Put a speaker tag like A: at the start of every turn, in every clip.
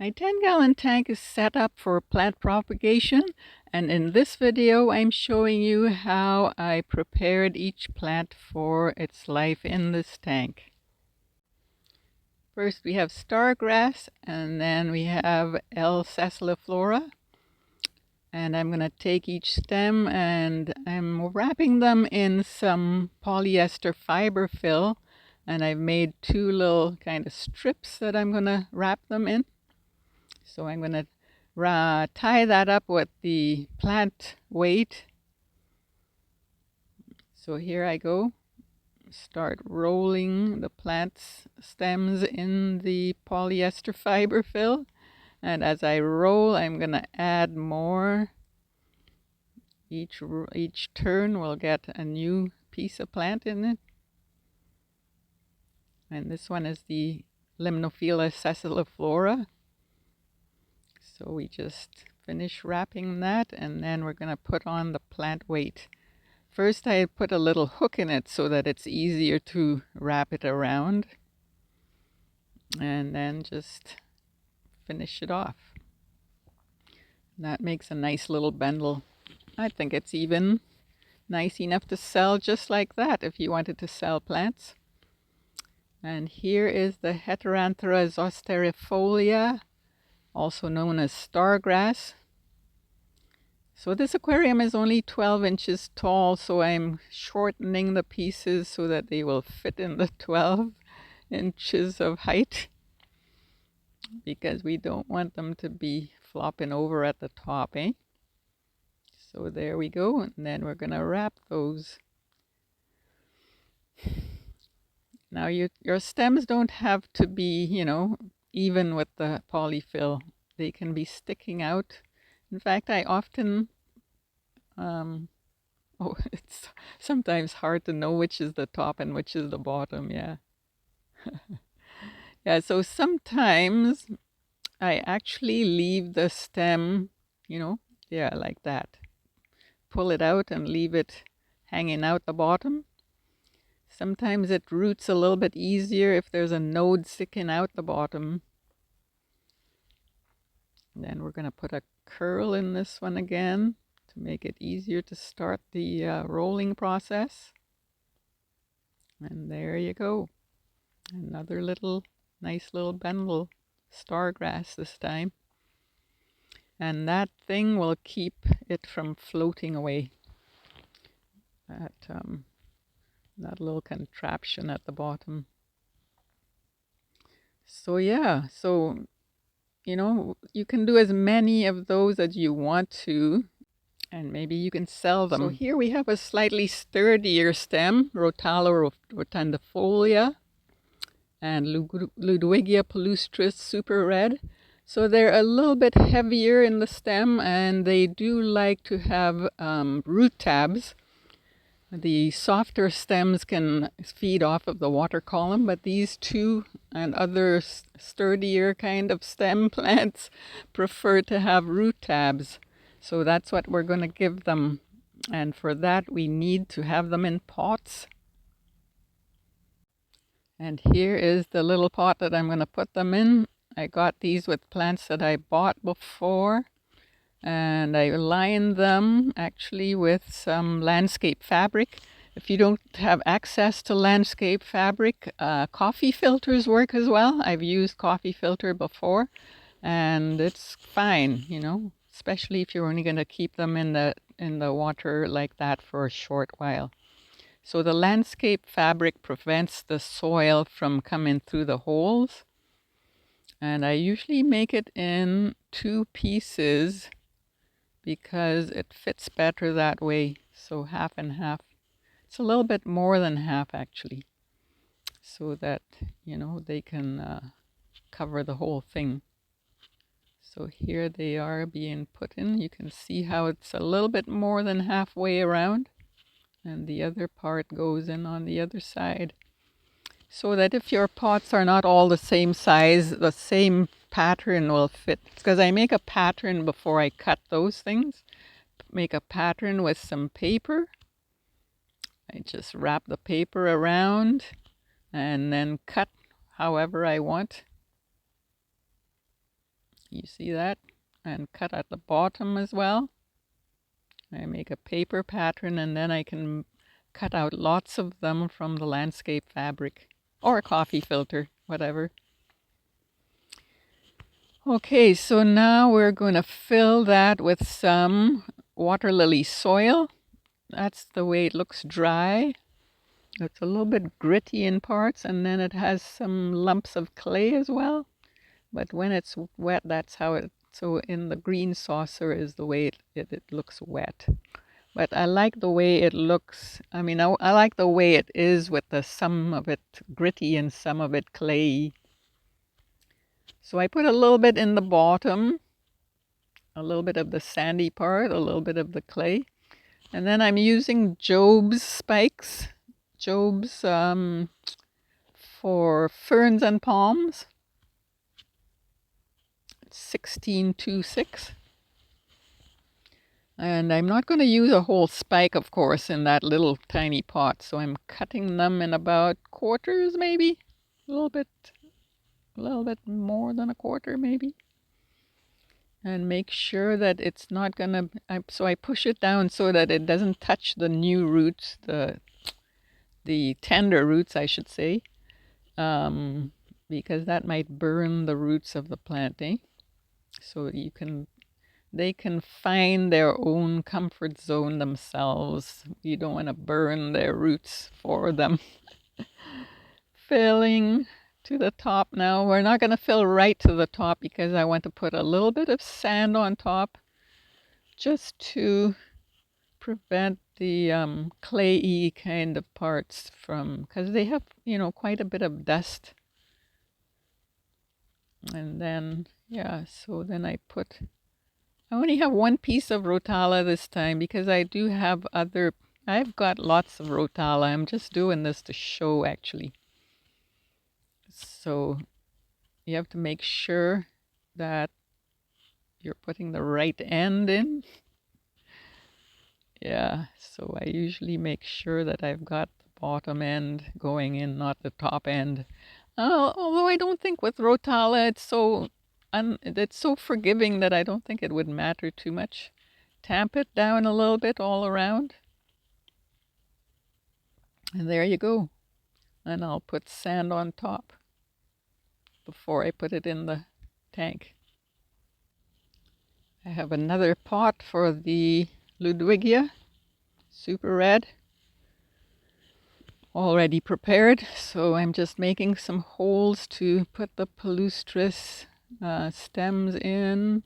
A: My 10-gallon tank is set up for plant propagation, and in this video I'm showing you how I prepared each plant for its life in this tank. First we have stargrass, and then we have L. sessiliflora. And I'm going to take each stem and I'm wrapping them in some polyester fiber fill, and I've made two little kind of strips that I'm going to wrap them in. So I'm going to tie that up with the plant weight. So here I go. Start rolling the plant's stems in the polyester fiber fill. And as I roll, I'm going to add more. Each turn will get a new piece of plant in it. And this one is the Limnophila sessiliflora. So we just finish wrapping that, and then we're going to put on the plant weight. First I put a little hook in it so that it's easier to wrap it around, and then just finish it off. That makes a nice little bundle. I think it's even nice enough to sell just like that if you wanted to sell plants. And here is the Heteranthera zosterifolia, also known as stargrass. So this aquarium is only 12 inches tall, so I'm shortening the pieces so that they will fit in the 12 inches of height, because we don't want them to be flopping over at the top, eh? So there we go, and then we're going to wrap those. Now your stems don't have to be, even with the polyfill. They can be sticking out. In fact, I often, it's sometimes hard to know which is the top and which is the bottom, yeah. Yeah, so sometimes I actually leave the stem, yeah, like that. Pull it out and leave it hanging out the bottom. Sometimes it roots a little bit easier if there's a node sticking out the bottom. And then we're going to put a curl in this one again to make it easier to start the rolling process. And there you go. Another nice little bundle, stargrass this time. And that thing will keep it from floating away. That little contraption at the bottom. So yeah, you can do as many of those as you want to, and maybe you can sell them. So here we have a slightly sturdier stem, Rotala rotundifolia and Ludwigia palustris super red. So they're a little bit heavier in the stem, and they do like to have root tabs. The softer stems can feed off of the water column, but these two and other sturdier kind of stem plants prefer to have root tabs. So that's what we're going to give them. And for that, we need to have them in pots. And here is the little pot that I'm going to put them in. I got these with plants that I bought before. And I lined them actually with some landscape fabric. If you don't have access to landscape fabric, coffee filters work as well. I've used coffee filter before, and it's fine, especially if you're only going to keep them in the water like that for a short while. So the landscape fabric prevents the soil from coming through the holes, and I usually make it in 2 pieces because it fits better that way. So half and half. It's a little bit more than half actually, so that they can cover the whole thing. So here they are being put in. You can see how it's a little bit more than halfway around, and the other part goes in on the other side, so that if your pots are not all the same size, the same pattern will fit. Because I make a pattern before I cut those things. Make a pattern with some paper. I just wrap the paper around and then cut however I want. You see that? And cut at the bottom as well. I make a paper pattern and then I can cut out lots of them from the landscape fabric or a coffee filter, whatever. Okay, so now we're going to fill that with some water lily soil. That's the way it looks dry. It's a little bit gritty in parts, and then it has some lumps of clay as well. But when it's wet, that's how it, so in the green saucer is the way it looks wet. But I like the way it looks. I mean, I like the way it is with some of it gritty and some of it clayey. So I put a little bit in the bottom, a little bit of the sandy part, a little bit of the clay. And then I'm using Job's spikes, Job's for ferns and palms. 1626. And I'm not going to use a whole spike, of course, in that little tiny pot. So I'm cutting them in about quarters, maybe a little bit more than a quarter, maybe. And make sure that it's not going to, so I push it down so that it doesn't touch the new roots, the tender roots, I should say, because that might burn the roots of the planting. So they can find their own comfort zone themselves. You don't want to burn their roots for them. Filling to the top now. We're not going to fill right to the top because I want to put a little bit of sand on top just to prevent the clayey kind of parts from, because they have, quite a bit of dust. And then, yeah, so then I only have one piece of Rotala this time because I've got lots of Rotala. I'm just doing this to show, actually. So you have to make sure that you're putting the right end in. Yeah, so I usually make sure that I've got the bottom end going in, not the top end. Although I don't think with Rotala it's so forgiving that I don't think it would matter too much. Tamp it down a little bit all around. And there you go. And I'll put sand on top before I put it in the tank. I have another pot for the Ludwigia, super red, already prepared. So I'm just making some holes to put the palustris stems in.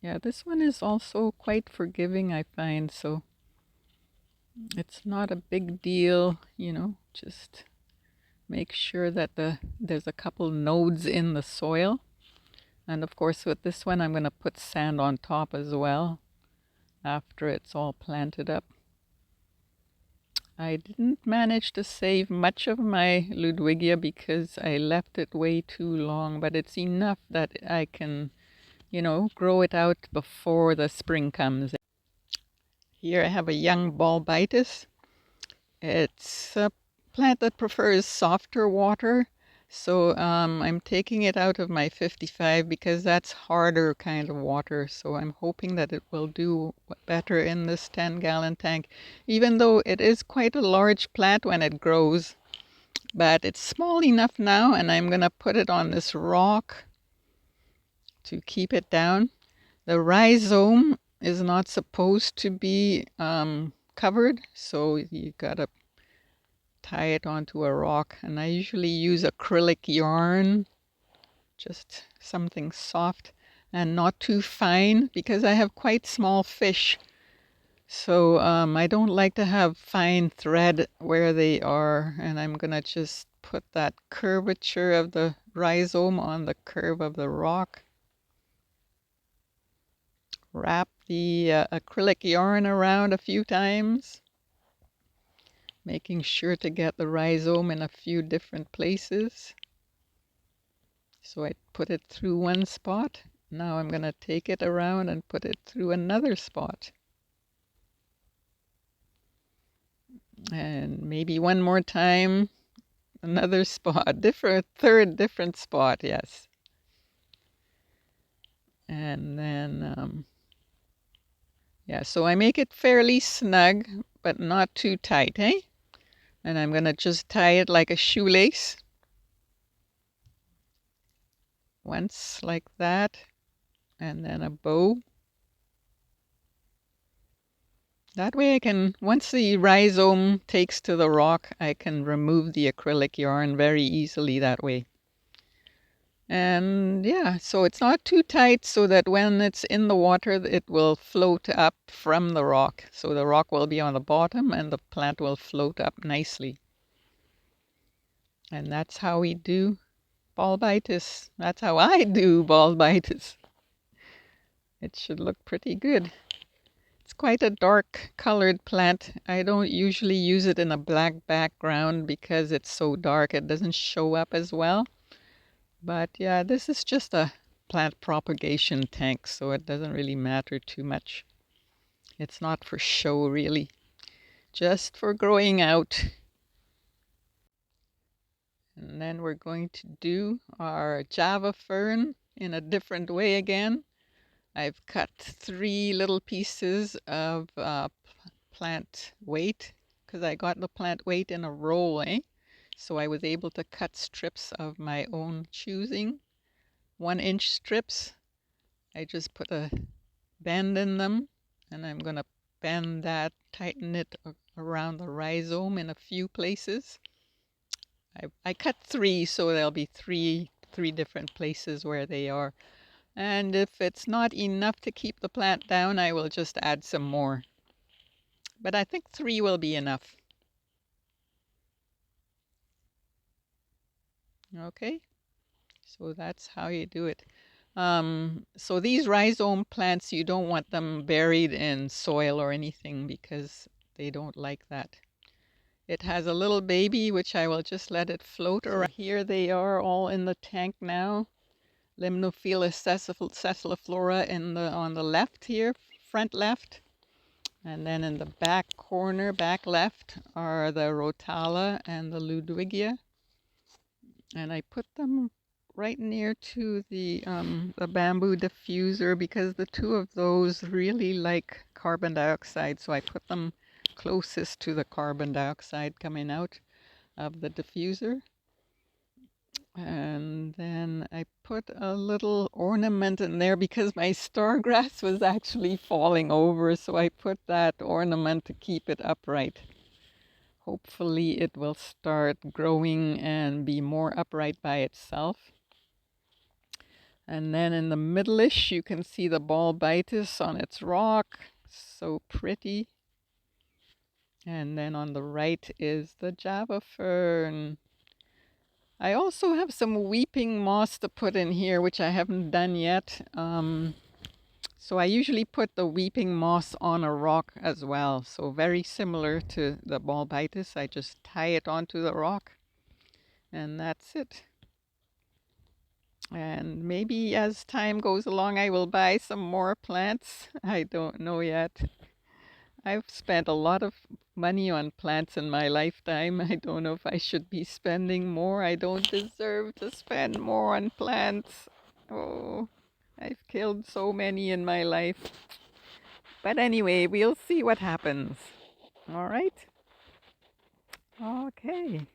A: Yeah, this one is also quite forgiving, I find, so it's not a big deal, just make sure that there's a couple nodes in the soil. And of course with this one I'm going to put sand on top as well after it's all planted up. I didn't manage to save much of my Ludwigia because I left it way too long, but it's enough that I can grow it out before the spring comes. Here I have a young Bulbitis. It's a plant that prefers softer water, so I'm taking it out of my 55 because that's harder kind of water. So I'm hoping that it will do better in this 10-gallon tank, even though it is quite a large plant when it grows. But it's small enough now, and I'm going to put it on this rock to keep it down. The rhizome is not supposed to be covered, so you gotta tie it onto a rock. And I usually use acrylic yarn, just something soft and not too fine because I have quite small fish. So I don't like to have fine thread where they are, and I'm gonna just put that curvature of the rhizome on the curve of the rock. Wrap the acrylic yarn around a few times, making sure to get the rhizome in a few different places. So I put it through one spot. Now I'm going to take it around and put it through another spot. And maybe one more time, another spot, different spot, yes. And then, yeah, so I make it fairly snug, but not too tight, eh? And I'm gonna just tie it like a shoelace. Once like that, and then a bow. That way I can, once the rhizome takes to the rock, I can remove the acrylic yarn very easily that way. And yeah, so it's not too tight so that when it's in the water, it will float up from the rock. So the rock will be on the bottom and the plant will float up nicely. And that's how we do Bolbitis. That's how I do Bolbitis. It should look pretty good. It's quite a dark colored plant. I don't usually use it in a black background because it's so dark it doesn't show up as well. But yeah, this is just a plant propagation tank, so it doesn't really matter too much. It's not for show really, just for growing out. And then we're going to do our Java fern in a different way again. I've cut 3 little pieces of plant weight because I got the plant weight in a roll, eh? So I was able to cut strips of my own choosing, 1-inch strips. I just put a bend in them, and I'm gonna bend that, tighten it around the rhizome in a few places. I cut 3, so there'll be three different places where they are. And if it's not enough to keep the plant down, I will just add some more. But I think 3 will be enough. Okay, so that's how you do it. So these rhizome plants, you don't want them buried in soil or anything because they don't like that. It has a little baby, which I will just let it float around. So here they are all in the tank now. Limnophilus sessiliflora on the left here, front left. And then in the back corner, back left, are the Rotala and the Ludwigia. And I put them right near to the bamboo diffuser because the 2 of those really like carbon dioxide. So I put them closest to the carbon dioxide coming out of the diffuser. And then I put a little ornament in there because my stargrass was actually falling over. So I put that ornament to keep it upright. Hopefully it will start growing and be more upright by itself. And then in the middle-ish, you can see the Bolbitis on its rock. So pretty. And then on the right is the Java fern. I also have some weeping moss to put in here, which I haven't done yet. So I usually put the weeping moss on a rock as well. So very similar to the Bolbitis. I just tie it onto the rock and that's it. And maybe as time goes along, I will buy some more plants. I don't know yet. I've spent a lot of money on plants in my lifetime. I don't know if I should be spending more. I don't deserve to spend more on plants. Oh, I've killed so many in my life. But anyway, we'll see what happens. All right? Okay.